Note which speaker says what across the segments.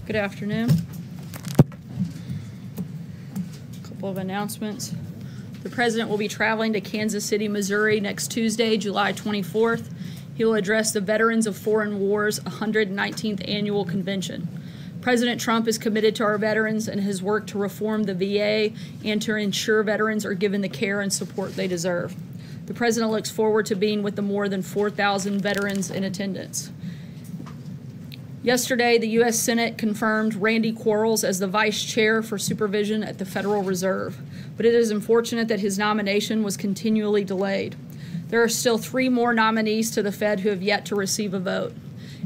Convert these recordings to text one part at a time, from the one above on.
Speaker 1: Good afternoon. A couple of announcements. The President will be traveling to Kansas City, Missouri next Tuesday, July 24th. He will address the Veterans of Foreign Wars 119th Annual Convention. President Trump is committed to our veterans and has worked to reform the V.A.A. and to ensure veterans are given the care and support they deserve. The President looks forward to being with the more than 4,000 veterans in attendance. Yesterday, the U.S. Senate confirmed Randy Quarles as the Vice Chair for Supervision at the Federal Reserve, but it is unfortunate that his nomination was continually delayed. There are still 3 more nominees to the Fed who have yet to receive a vote.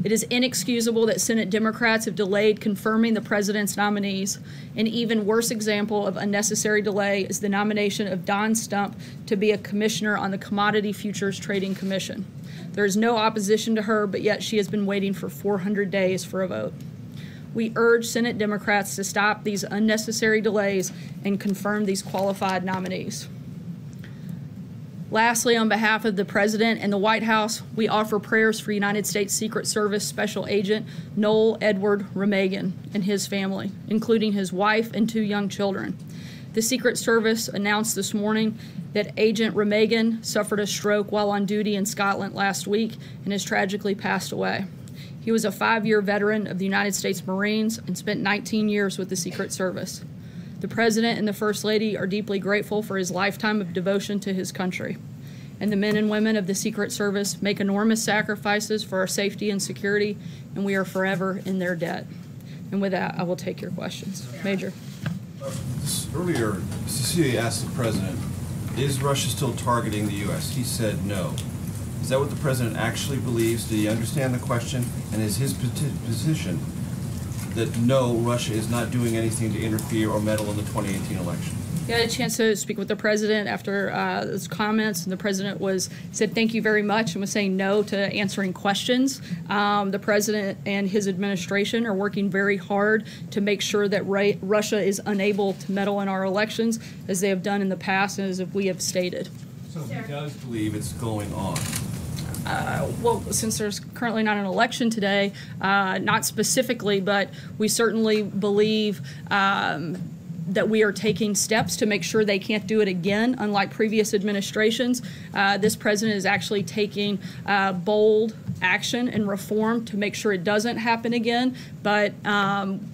Speaker 1: It is inexcusable that Senate Democrats have delayed confirming the President's nominees. An even worse example of unnecessary delay is the nomination of Don Stump to be a commissioner on the Commodity Futures Trading Commission. There is no opposition to her, but yet she has been waiting for 400 days for a vote. We urge Senate Democrats to stop these unnecessary delays and confirm these qualified nominees. Lastly, on behalf of the President and the White House, we offer prayers for United States Secret Service Special Agent Noel Edward Remagen and his family, including his wife and 2 young children. The Secret Service announced this morning that Agent Remagen suffered a stroke while on duty in Scotland last week and has tragically passed away. He was a 5-year veteran of the United States Marines and spent 19 years with the Secret Service. The President and the First Lady are deeply grateful for his lifetime of devotion to his country. And the men and women of the Secret Service make enormous sacrifices for our safety and security, and we are forever in their debt. And with that, I will take your questions. Major.
Speaker 2: Earlier, Cecilia asked the President, is Russia still targeting the U.S.? He said no. Is that what the President actually believes? Did he understand the question? And is his position that no, Russia is not doing anything to interfere or meddle in the 2018 election?
Speaker 1: I had a chance to speak with the President after those comments, and the President said thank you very much and was saying no to answering questions. The President and his administration are working very hard to make sure that Russia is unable to meddle in our elections, as they have done in the past and as we have stated.
Speaker 2: So he does believe it's going on?
Speaker 1: Well, since there's currently not an election today, not specifically, but we certainly believe that we are taking steps to make sure they can't do it again. Unlike previous administrations, this President is actually taking bold action and reform to make sure it doesn't happen again. But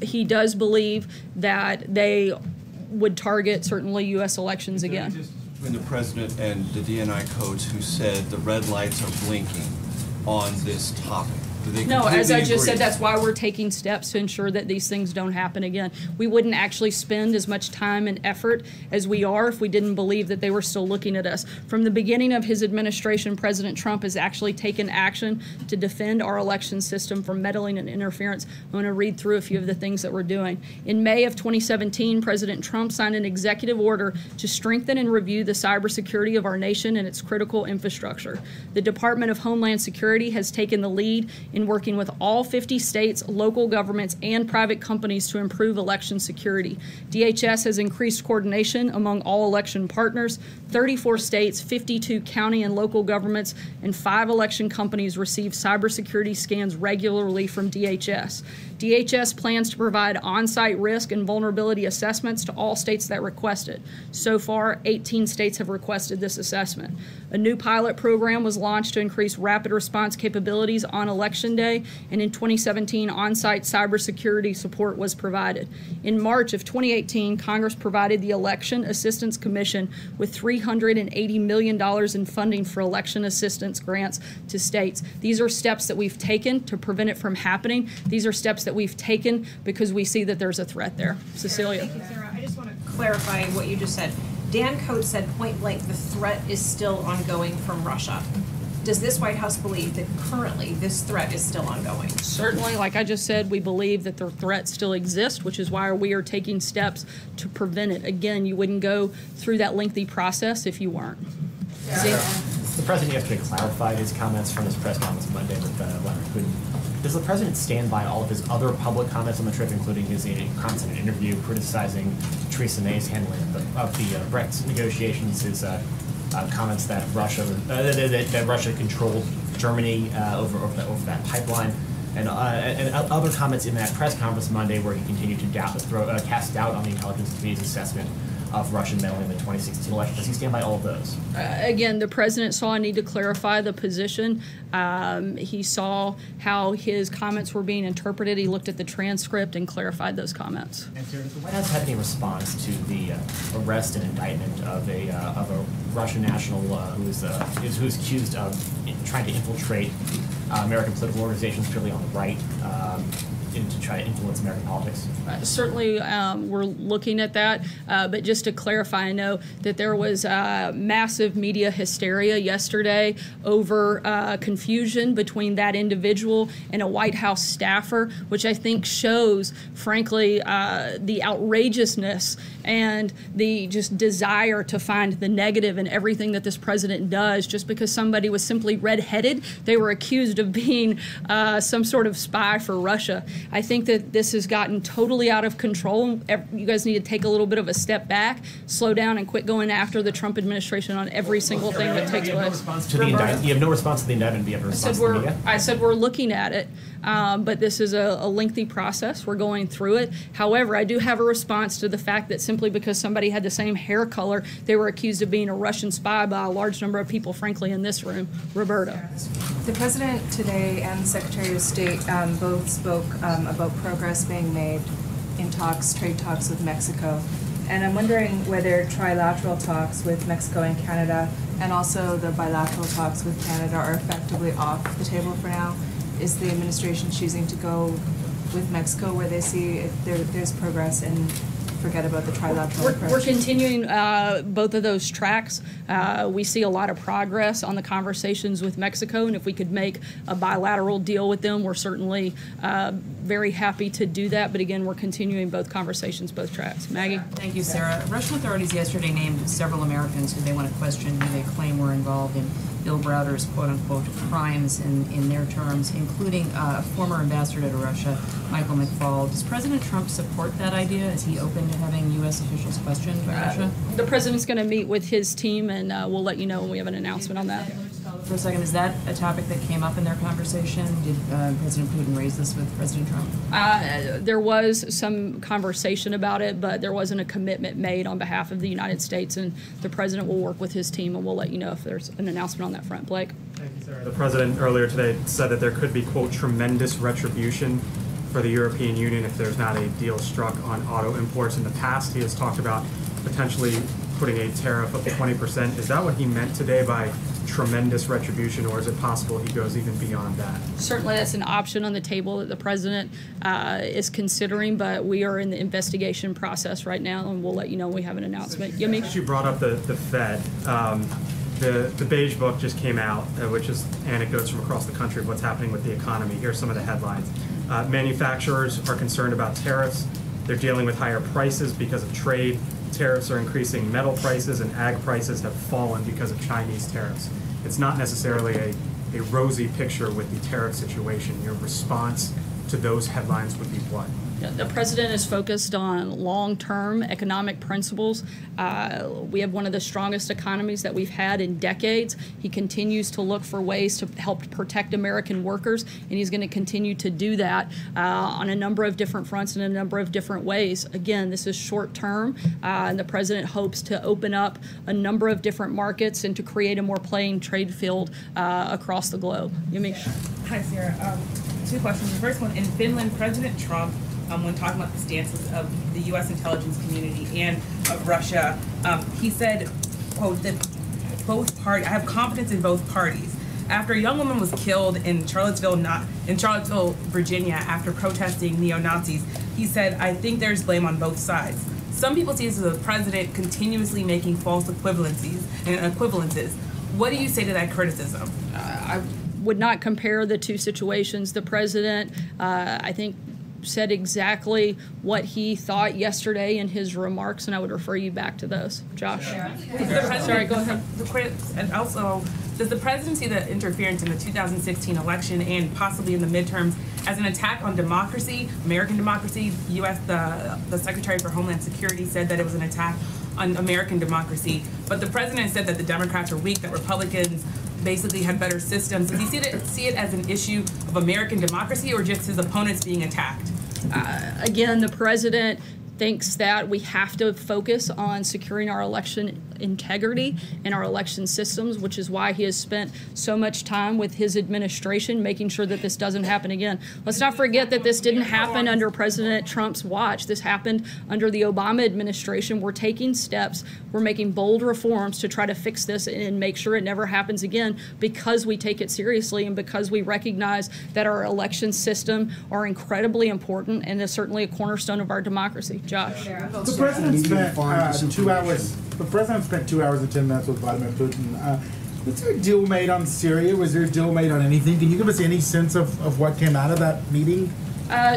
Speaker 1: he does believe that they would target certainly U.S. elections again.
Speaker 2: Between the President and the DNI codes who said the red lights are blinking on this topic?
Speaker 1: No, as I just said, that's why we're taking steps to ensure that these things don't happen again. We wouldn't actually spend as much time and effort as we are if we didn't believe that they were still looking at us. From the beginning of his administration, President Trump has actually taken action to defend our election system from meddling and interference. I'm going to read through a few of the things that we're doing. In May of 2017, President Trump signed an executive order to strengthen and review the cybersecurity of our nation and its critical infrastructure. The Department of Homeland Security has taken the lead in working with all 50 states, local governments, and private companies to improve election security. DHS has increased coordination among all election partners. 34 states, 52 county and local governments, and 5 election companies receive cybersecurity scans regularly from DHS. DHS plans to provide on-site risk and vulnerability assessments to all states that request it. So far, 18 states have requested this assessment. A new pilot program was launched to increase rapid response capabilities on Election Day, and in 2017, on-site cybersecurity support was provided. In March of 2018, Congress provided the Election Assistance Commission with $380 million in funding for election assistance grants to states. These are steps that we've taken to prevent it from happening. These are steps that we've taken because we see that there's a threat there. Cecilia.
Speaker 3: Thank you, Sarah. I just want to clarify what you just said. Dan Coates said point blank the threat is still ongoing from Russia. Does this White House believe that currently this threat is still ongoing?
Speaker 1: Certainly, like I just said, we believe that the threat still exists, which is why we are taking steps to prevent it. Again, you wouldn't go through that lengthy process if you weren't.
Speaker 4: The President yesterday clarified his comments from his press conference Monday with Vladimir Putin. Does the President stand by all of his other public comments on the trip, including his constant interview criticizing Theresa May's handling of the Brexit negotiations, his comments that Russia controlled Germany over that pipeline? and other comments in that press conference Monday where he continued to cast doubt on the intelligence committee's assessment of Russian meddling in the 2016 election. Does he stand by all of those?
Speaker 1: Again, the president saw a need to clarify the position. He saw how his comments were being interpreted. He looked at the transcript and clarified those comments.
Speaker 4: And Sarah, does the White House have any response to the arrest and indictment of a Russian national who's accused of trying to infiltrate American political organizations, particularly on the right, to try to influence American politics?
Speaker 1: Certainly, we're looking at that, but just to clarify, I know that there was massive media hysteria yesterday over confusion between that individual and a White House staffer, which I think shows, frankly, the outrageousness and the just desire to find the negative in everything that this president does. Just because somebody was simply redheaded, they were accused of being some sort of spy for Russia. I think that this has gotten totally out of control. You guys need to take a little bit of a step back, slow down, and quit going after the Trump administration on every single thing that takes place.
Speaker 4: You have no response to the indictment, but you have a response to the media?
Speaker 1: I said we're looking at it, but this is a lengthy process. We're going through it. However, I do have a response to the fact that simply because somebody had the same hair color, they were accused of being a Russian spy by a large number of people, frankly, in this room. Roberta.
Speaker 5: The President today and the Secretary of State both spoke about progress being made in trade talks with Mexico. And I'm wondering whether trilateral talks with Mexico and Canada and also the bilateral talks with Canada are effectively off the table for now. Is the administration choosing to go with Mexico where they see if there's progress and forget about the trilateral approach?
Speaker 1: We're continuing both of those tracks. We see a lot of progress on the conversations with Mexico, and if we could make a bilateral deal with them, we're certainly very happy to do that. But again, we're continuing both conversations, both tracks. Maggie?
Speaker 6: Thank you, Sarah. Russian authorities yesterday named several Americans who they want to question, who they claim were involved in Bill Browder's quote-unquote crimes in their terms, including a former ambassador to Russia, Michael McFaul. Does President Trump support that idea? Is he open to having U.S. officials questioned by Russia?
Speaker 1: The president's going to meet with his team, and we'll let you know when we have an announcement on that.
Speaker 6: For a second, is that a topic that came up in their conversation? Did President Putin raise this with President Trump?
Speaker 1: There was some conversation about it, but there wasn't a commitment made on behalf of the United States, and the president will work with his team, and we'll let you know if there's an announcement on that front. Blake?
Speaker 7: Thank you, Sarah. The president earlier today said that there could be, quote, tremendous retribution for the European Union if there's not a deal struck on auto imports. In the past, he has talked about potentially putting a tariff up to 20%. Is that what he meant today by tremendous retribution, or is it possible he goes even beyond that? Certainly
Speaker 1: that's an option on the table that the president is considering, but we are in the investigation process right now, and we'll let you know when we have an announcement. Yemi?
Speaker 7: You brought up the Fed. The Beige Book just came out, which is anecdotes from across the country of what's happening with the economy. Here's some of the headlines. Manufacturers are concerned about tariffs. They're dealing with higher prices because of trade. Tariffs are increasing metal prices, and ag prices have fallen because of Chinese tariffs. It's not necessarily a rosy picture with the tariff situation. Your response to those headlines would be what?
Speaker 1: The president is focused on long-term economic principles. We have one of the strongest economies that we've had in decades. He continues to look for ways to help protect American workers, and he's going to continue to do that on a number of different fronts in a number of different ways. Again, this is short-term, and the president hopes to open up a number of different markets and to create a more playing trade field across the globe. Yumi?
Speaker 8: Hi, Sarah. Two questions. The first one, in Finland, President Trump, when talking about the stances of the U.S. intelligence community and of Russia, he said, quote, that both parties, I have confidence in both parties. After a young woman was killed in Charlottesville, Virginia, after protesting neo-Nazis, he said, I think there's blame on both sides. Some people see this as a president continuously making false equivalencies and equivalences. What do you say to that criticism?
Speaker 1: I would not compare the two situations. The president, I think, said exactly what he thought yesterday in his remarks, and I would refer you back to those. Josh? Sorry, go ahead.
Speaker 8: And also, does the president see the interference in the 2016 election and possibly in the midterms as an attack on democracy, American democracy? The Secretary for Homeland Security said that it was an attack on American democracy, but the president said that the Democrats are weak, that Republicans basically had better systems. Does he see it as an issue of American democracy or just his opponents being attacked?
Speaker 1: Again, the president thinks that we have to focus on securing our election integrity and our election systems, which is why he has spent so much time with his administration making sure that this doesn't happen again. Let's not forget that this didn't happen under President Trump's watch. This happened under the Obama administration. We're taking steps. We're making bold reforms to try to fix this and make sure it never happens again because we take it seriously and because we recognize that our election system are incredibly important and is certainly a cornerstone of our democracy. Josh.
Speaker 9: The president spent 2 hours. The president spent 2 hours and 10 minutes with Vladimir Putin. Was there a deal made on Syria? Was there a deal made on anything? Can you give us any sense of what came out of that meeting?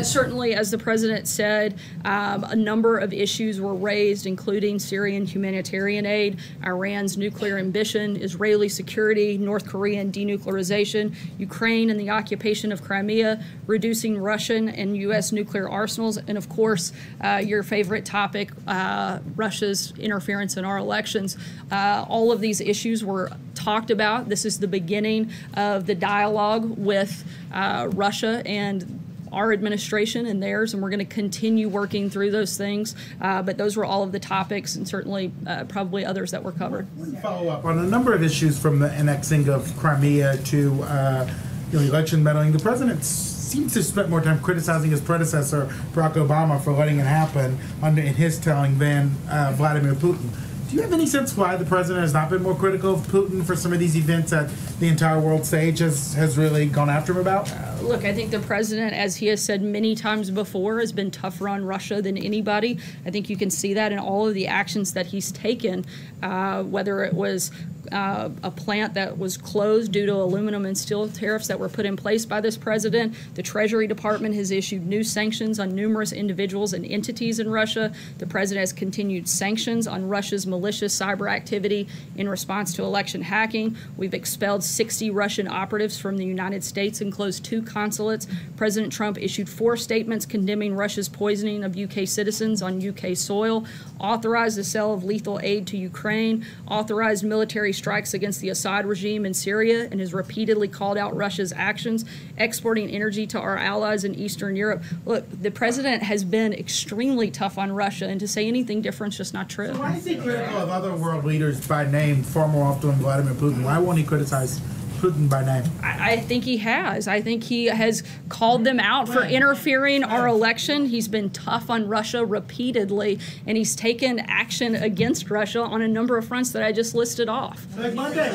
Speaker 1: Certainly, as the president said, a number of issues were raised, including Syrian humanitarian aid, Iran's nuclear ambition, Israeli security, North Korean denuclearization, Ukraine and the occupation of Crimea, reducing Russian and U.S. nuclear arsenals, and of course, your favorite topic, Russia's interference in our elections. All of these issues were talked about. This is the beginning of the dialogue with Russia and our administration and theirs, and we're going to continue working through those things. But those were all of the topics, and certainly probably others that were covered.
Speaker 9: Follow up on a number of issues, from the annexing of Crimea to election meddling. The president seems to have spent more time criticizing his predecessor, Barack Obama, for letting it happen in his telling than Vladimir Putin. Do you have any sense why the president has not been more critical of Putin for some of these events that the entire world stage has really gone after him about?
Speaker 1: Look, I think the president, as he has said many times before, has been tougher on Russia than anybody. I think you can see that in all of the actions that he's taken, whether it was a plant that was closed due to aluminum and steel tariffs that were put in place by this president. The Treasury Department has issued new sanctions on numerous individuals and entities in Russia. The president has continued sanctions on Russia's malicious cyber activity in response to election hacking. We've expelled 60 Russian operatives from the United States and closed 2 consulates. President Trump issued 4 statements condemning Russia's poisoning of UK citizens on UK soil, authorized the sale of lethal aid to Ukraine, authorized military strikes against the Assad regime in Syria, and has repeatedly called out Russia's actions, exporting energy to our allies in Eastern Europe. Look, the president has been extremely tough on Russia, and to say anything different is just not true.
Speaker 9: So why is he critical of other world leaders by name far more often than Vladimir Putin? Why won't he criticize Putin by name?
Speaker 1: I think he has. I think he has called them out for interfering our election. He's been tough on Russia repeatedly, and he's taken action against Russia on a number of fronts that I just listed off.
Speaker 9: Like Monday,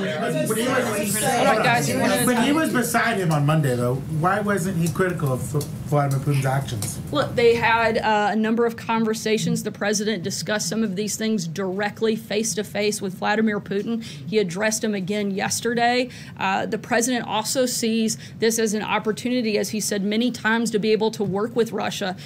Speaker 9: when he was beside him on Monday, though, why wasn't he critical of Vladimir Putin's actions?
Speaker 1: Look, they had a number of conversations. The president discussed some of these things directly, face-to-face with Vladimir Putin. He addressed him again yesterday. The president also sees this as an opportunity, as he said many times, to be able to work with Russia.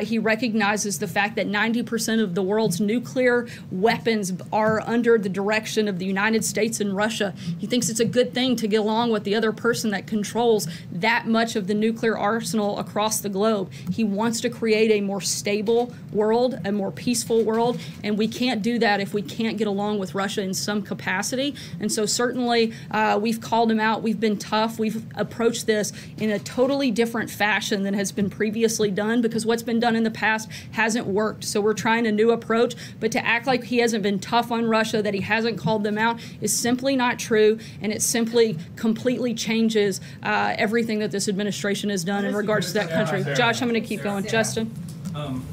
Speaker 1: He recognizes the fact that 90% of the world's nuclear weapons are under the direction of the United States and Russia. He thinks it's a good thing to get along with the other person that controls that much of the nuclear arsenal across the globe. He wants to create a more stable world, a more peaceful world, and we can't do that if we can't get along with Russia in some capacity. And so certainly we've called him out. We've been tough. We've approached this in a totally different fashion than has been previously done, because what's been done in the past hasn't worked. So we're trying a new approach, but to act like he hasn't been tough on Russia, that he hasn't called them out, is simply not true, and it simply completely changes everything that this administration has done in regards to that country. Josh, I'm going to keep going. Justin?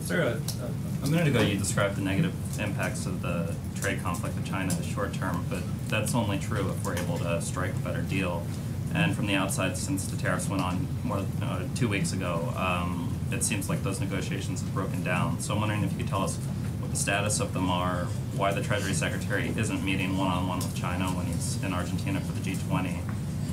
Speaker 10: Sarah, a minute ago you described the negative impacts of the trade conflict with China as short term, but that's only true if we're able to strike a better deal. And from the outside, since the tariffs went on more than 2 weeks ago, it seems like those negotiations have broken down. So I'm wondering if you could tell us what the status of them are, why the Treasury Secretary isn't meeting one-on-one with China when he's in Argentina for the G20,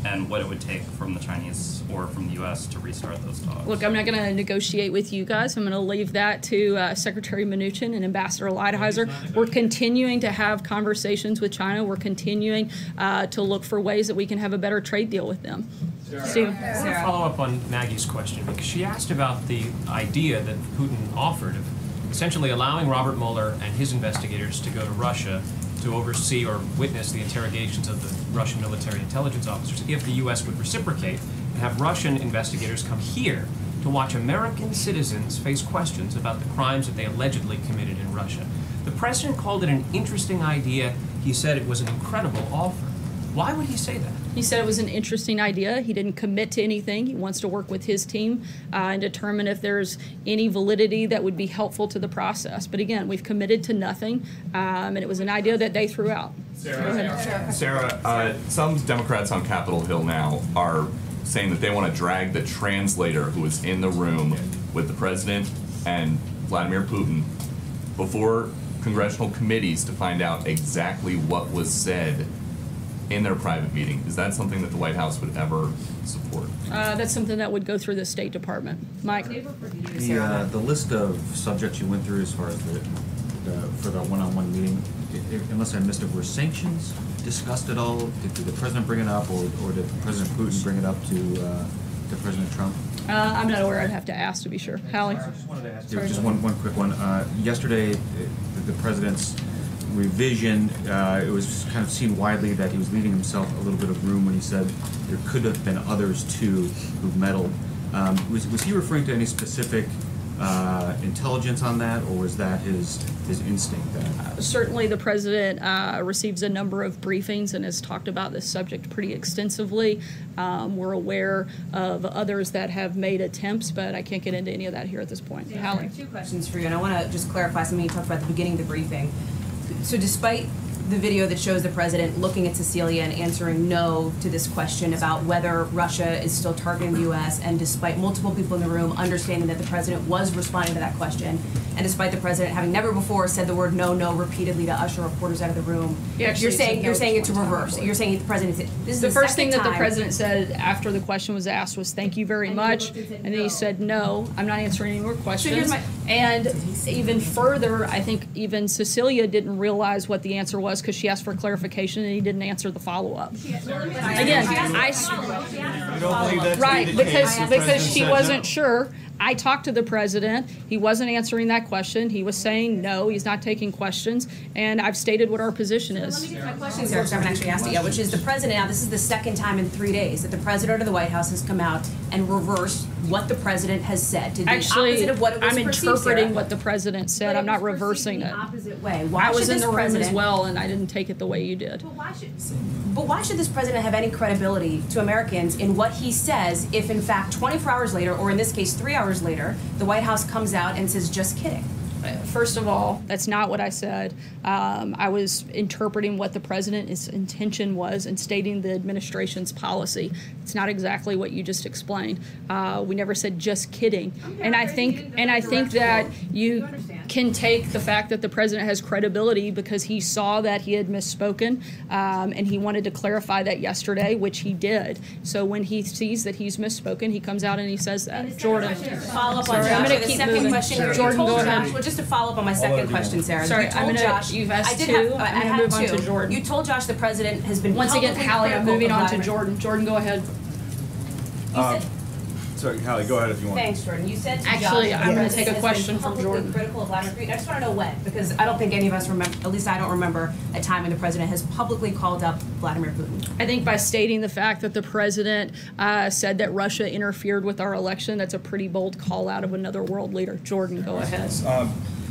Speaker 10: and what it would take from the Chinese or from the U.S. to restart those talks.
Speaker 1: Look, I'm not going to negotiate with you guys. I'm going to leave that to Secretary Mnuchin and Ambassador Lighthizer. We're continuing to have conversations with China. We're continuing to look for ways that we can have a better trade deal with them. Stephen?
Speaker 11: I want to follow up on Maggie's question, because she asked about the idea that Putin offered of essentially allowing Robert Mueller and his investigators to go to Russia to oversee or witness the interrogations of the Russian military intelligence officers if the U.S. would reciprocate and have Russian investigators come here to watch American citizens face questions about the crimes that they allegedly committed in Russia. The president called it an interesting idea. He said it was an incredible offer. Why would he say that?
Speaker 1: He said it was an interesting idea. He didn't commit to anything. He wants to work with his team and determine if there's any validity that would be helpful to the process. But again, we've committed to nothing, and it was an idea that they threw out.
Speaker 12: Sarah, some Democrats on Capitol Hill now are saying that they want to drag the translator who was in the room with the president and Vladimir Putin before congressional committees to find out exactly what was said in their private meeting. Is that something that the White House would ever support?
Speaker 1: That's something that would go through the State Department. Mike?
Speaker 13: The list of subjects you went through as far as for the one-on-one meeting, unless I missed it, were sanctions discussed at all? Did the president bring it up, or did President Putin bring it up to President Trump?
Speaker 1: I'm not aware. I'd have to ask to be sure. Hallie?
Speaker 13: I just wanted to ask you just one quick one. Yesterday, the president's revision, it was kind of seen widely that he was leaving himself a little bit of room when he said there could have been others too who meddled. Was he referring to any specific intelligence on that, or was that his instinct?
Speaker 1: Certainly the president receives a number of briefings and has talked about this subject pretty extensively. We're aware of others that have made attempts, but I can't get into any of that here at this point. Hallie?
Speaker 14: Two questions for you, and I want to just clarify something you talked about at the beginning of the briefing. So despite the video that shows the president looking at Cecilia and answering no to this question about whether Russia is still targeting the U.S., and despite multiple people in the room understanding that the president was responding to that question, and despite the president having never before said the word no, no repeatedly to usher reporters out of the room, you're saying it's a reverse. You're saying the president said, this is
Speaker 1: the first thing that the president said after the question was asked was thank you very much, and then he said no, I'm not answering any more questions. And even further, I think even Cecilia didn't realize what the answer was because she asked for clarification and he didn't answer the follow-up. Again, because she wasn't sure. I talked to the president. He wasn't answering that question. He was saying no, he's not taking questions, and I've stated what our position is.
Speaker 14: Let me get my question, Sarah, because I haven't actually asked it yet, which is the president, now this is the second time in 3 days that the president of the White House has come out and reversed what the president has said. To the opposite of what it was
Speaker 1: I'm interpreting what the president said. I'm not reversing it.
Speaker 14: Opposite way. Why
Speaker 1: I was in the room
Speaker 14: president,
Speaker 1: as well, and I didn't take it the way you did.
Speaker 14: But why should this president have any credibility to Americans in what he says if, in fact, 24 hours later, or in this case, 3 hours later, the White House comes out and says, just kidding?
Speaker 1: First of all, that's not what I said. I was interpreting what the president's intention was and stating the administration's policy. It's not exactly what you just explained. We never said just kidding. And I think that you can take the fact that the president has credibility because he saw that he had misspoken and he wanted to clarify that yesterday, which he did. So when he sees that he's misspoken, he comes out and he says that. Jordan.
Speaker 14: Follow up on Josh. The second question.
Speaker 1: Jordan, go ahead.
Speaker 14: Just to follow up on my second question, Sarah.
Speaker 1: Sorry,
Speaker 14: You've
Speaker 1: asked two. I'm going to move on to Jordan.
Speaker 14: You told Josh the president has been
Speaker 1: once again, Hallie, I'm moving on to Jordan. Jordan, go ahead.
Speaker 2: Sorry, Hallie, go ahead if you want.
Speaker 14: Thanks, Jordan. You said to
Speaker 1: actually,
Speaker 14: Josh,
Speaker 1: I'm going to take a question from Jordan.
Speaker 14: Critical of Vladimir Putin. I just want to know when, because I don't think any of us remember. At least I don't remember a time when the president has publicly called up Vladimir Putin.
Speaker 1: I think by stating the fact that the president said that Russia interfered with our election, that's a pretty bold call out of another world leader. Jordan, go ahead.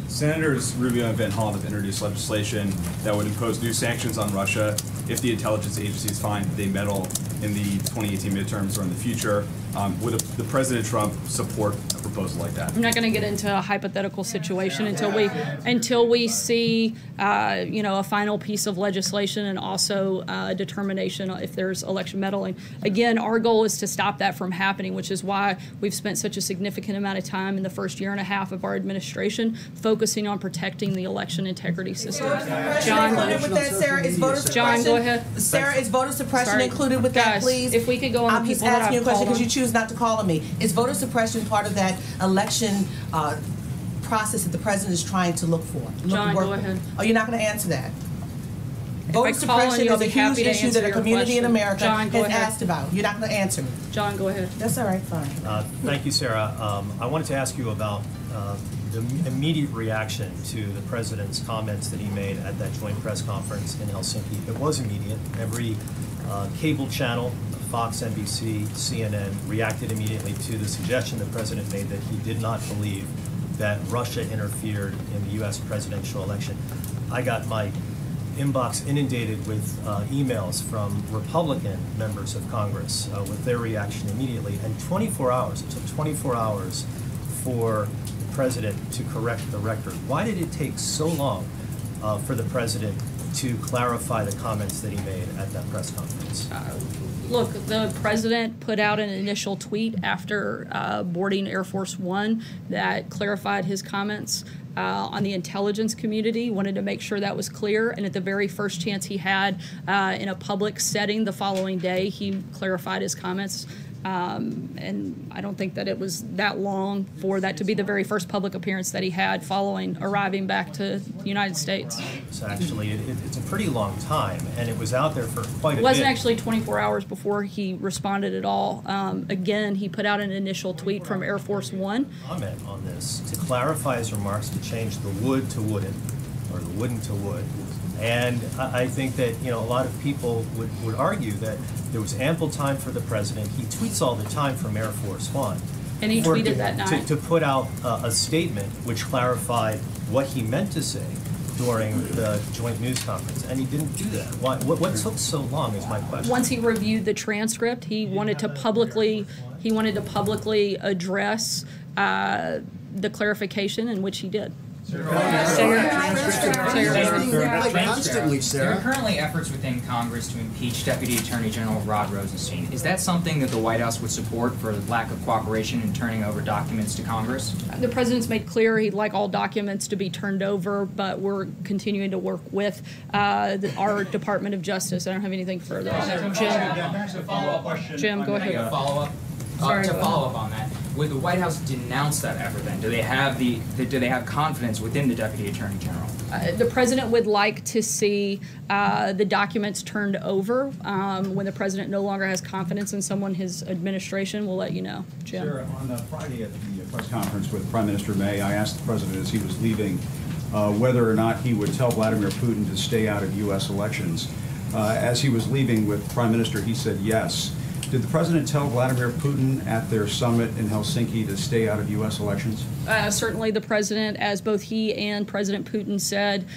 Speaker 15: Senators Rubio and Van Hollen have introduced legislation that would impose new sanctions on Russia if the intelligence agencies find that they meddle in the 2018 midterms or in the future. Would the President Trump support a proposal like that?
Speaker 1: I'm not going to get into a hypothetical situation until we see a final piece of legislation and also determination if there's election meddling. Again, our goal is to stop that from happening, which is why we've spent such a significant amount of time in the first year and a half of our administration focusing on protecting the election integrity system. John,
Speaker 16: with that, Sarah, is voter suppression?
Speaker 1: John, go ahead.
Speaker 16: Sarah, is voter suppression included with that, please?
Speaker 1: If we could go on
Speaker 16: I'm just asking you a question because you choose not to call on me. Is voter suppression part of that election process that the president is trying to look for?
Speaker 1: John, go ahead.
Speaker 16: Oh, you're not going to answer that? Voter suppression is a huge issue that a community in America has asked about. You're not going to answer me.
Speaker 1: John, go ahead.
Speaker 16: That's all right, fine.
Speaker 17: Thank you, Sarah. I wanted to ask you about the immediate reaction to the president's comments that he made at that joint press conference in Helsinki, it was immediate. Every cable channel, Fox, NBC, CNN, reacted immediately to the suggestion the president made that he did not believe that Russia interfered in the U.S. presidential election. I got my inbox inundated with emails from Republican members of Congress with their reaction immediately. And 24 hours, it took 24 hours for the president to correct the record. Why did it take so long for the president to clarify the comments that he made at that press conference?
Speaker 1: Look, the president put out an initial tweet after boarding Air Force One that clarified his comments on the intelligence community, wanted to make sure that was clear, and at the very first chance he had in a public setting the following day, he clarified his comments. And I don't think that it was that long for that to be the very first public appearance that he had following arriving back to the United States.
Speaker 17: So actually, it's a pretty long time, and it was out there for quite a bit.
Speaker 1: It wasn't actually 24 hours before he responded at all. Again, he put out an initial tweet from Air Force One.
Speaker 17: Comment on this to clarify his remarks, to change the would to wouldn't, or the wouldn't to would. And I think that, you know, a lot of people would argue that there was ample time for the president. He tweets all the time from Air Force One.
Speaker 1: And he tweeted that night.
Speaker 17: To put out a statement which clarified what he meant to say during the joint news conference, and he didn't do that. What took so long is my question.
Speaker 1: Once he reviewed the transcript, he wanted to publicly address the clarification, in which he did.
Speaker 18: There are currently efforts within Congress to impeach Deputy Attorney General Rod Rosenstein. Is that something that the White House would support for the lack of cooperation in turning over documents to Congress?
Speaker 1: The president's made clear he'd like all documents to be turned over, but we're continuing to work with our Department of Justice. I don't have anything further on that. Jim, go ahead.
Speaker 18: To follow up on that, would the White House denounce that effort then? Do they have confidence within the Deputy Attorney General?
Speaker 1: The president would like to see the documents turned over. When the president no longer has confidence in someone, his administration will let you know. Jim?
Speaker 19: Sarah, on Friday at the press conference with Prime Minister May, I asked the president as he was leaving whether or not he would tell Vladimir Putin to stay out of U.S. elections. As he was leaving with Prime Minister, he said yes. Did the president tell Vladimir Putin at their summit in Helsinki to stay out of U.S. elections?
Speaker 1: Certainly the president, as both he and President Putin said,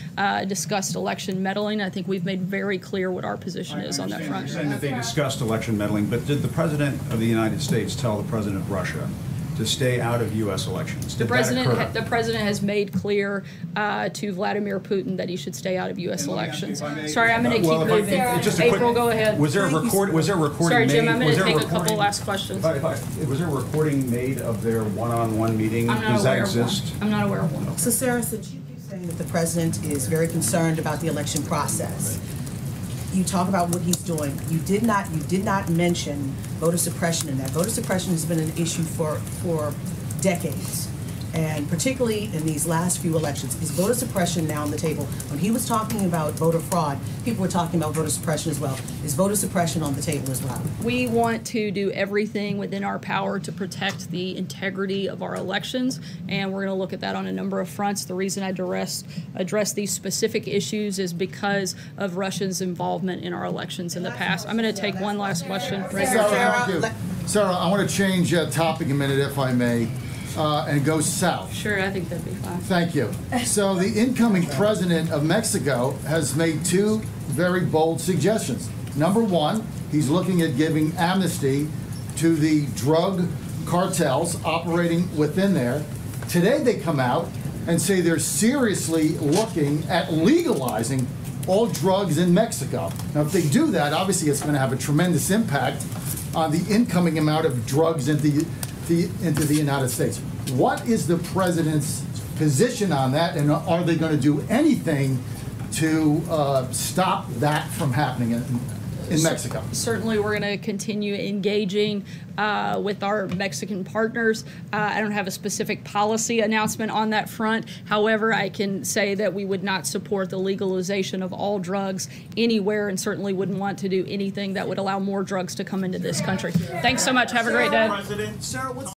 Speaker 1: discussed election meddling. I think we've made very clear what our position is on that front.
Speaker 19: You're saying that they discussed election meddling, but did the president of the United States tell the president of Russia to stay out of U.S. elections?
Speaker 1: The president has made clear to Vladimir Putin that he should stay out of U.S. elections. Sorry, I'm going to keep moving. April, go ahead.
Speaker 19: Was there a recording
Speaker 1: Sorry, Jim, I'm going to take a couple last questions.
Speaker 19: Was there a recording made of their one-on-one meeting? Does that exist?
Speaker 1: I'm not aware of one.
Speaker 16: So Sarah, since you keep saying that the president is very concerned about the election process, you talk about what he's doing. You did not mention voter suppression in that. Voter suppression has been an issue for decades, and particularly in these last few elections. Is voter suppression now on the table? When he was talking about voter fraud, people were talking about voter suppression as well. Is voter suppression on the table as well?
Speaker 1: We want to do everything within our power to protect the integrity of our elections, and we're going to look at that on a number of fronts. The reason I address these specific issues is because of Russia's involvement in our elections in the past. I'm going to take one last question.
Speaker 20: Sarah, I want to change topic a minute, if I may. And go south.
Speaker 1: Sure, I think that'd be fine.
Speaker 20: Thank you. So the incoming president of Mexico has made two very bold suggestions. Number one, he's looking at giving amnesty to the drug cartels operating within there. Today they come out and say they're seriously looking at legalizing all drugs in Mexico. Now, if they do that, obviously it's going to have a tremendous impact on the incoming amount of drugs into the United States. What is the president's position on that, and are they going to do anything to stop that from happening in Mexico?
Speaker 1: Certainly, we're going to continue engaging with our Mexican partners. I don't have a specific policy announcement on that front. However, I can say that we would not support the legalization of all drugs anywhere, and certainly wouldn't want to do anything that would allow more drugs to come into this country. Thanks so much. Have a great day.